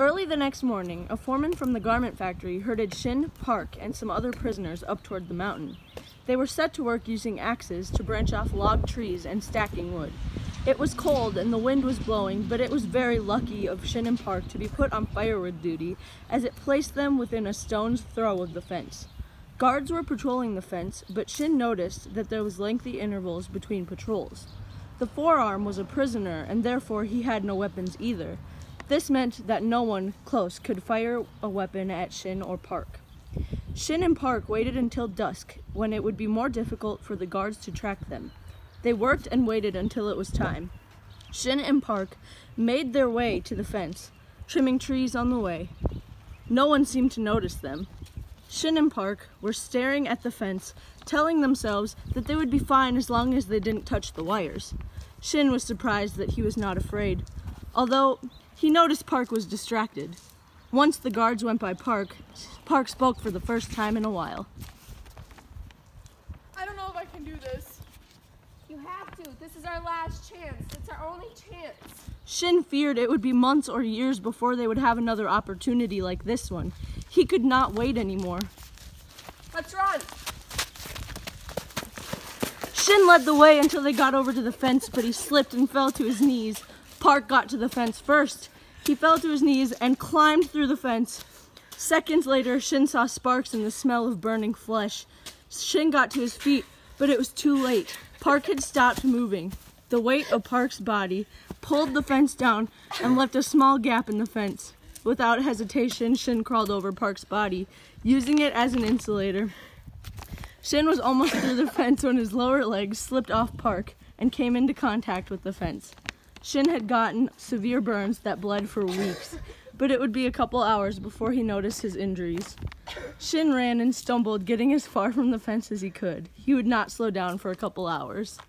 Early the next morning, a foreman from the garment factory herded Shin, Park, and some other prisoners up toward the mountain. They were set to work using axes to branch off log trees and stacking wood. It was cold and the wind was blowing, but it was very lucky of Shin and Park to be put on firewood duty, as it placed them within a stone's throw of the fence. Guards were patrolling the fence, but Shin noticed that there was lengthy intervals between patrols. The forearm was a prisoner, and therefore he had no weapons either. This meant that no one close could fire a weapon at Shin or Park. Shin and Park waited until dusk, when it would be more difficult for the guards to track them. They worked and waited until it was time. Shin and Park made their way to the fence, trimming trees on the way. No one seemed to notice them. Shin and Park were staring at the fence, telling themselves that they would be fine as long as they didn't touch the wires. Shin was surprised that he was not afraid, although he noticed Park was distracted. Once the guards went by Park spoke for the first time in a while. I don't know if I can do this. You have to. This is our last chance. It's our only chance. Shin feared it would be months or years before they would have another opportunity like this one. He could not wait anymore. Let's run. Shin led the way until they got over to the fence, but he slipped and fell to his knees. Park got to the fence first. He fell to his knees and climbed through the fence. Seconds later, Shin saw sparks and the smell of burning flesh. Shin got to his feet, but it was too late. Park had stopped moving. The weight of Park's body pulled the fence down and left a small gap in the fence. Without hesitation, Shin crawled over Park's body, using it as an insulator. Shin was almost through the fence when his lower legs slipped off Park and came into contact with the fence. Shin had gotten severe burns that bled for weeks, but it would be a couple hours before he noticed his injuries. Shin ran and stumbled, getting as far from the fence as he could. He would not slow down for a couple hours.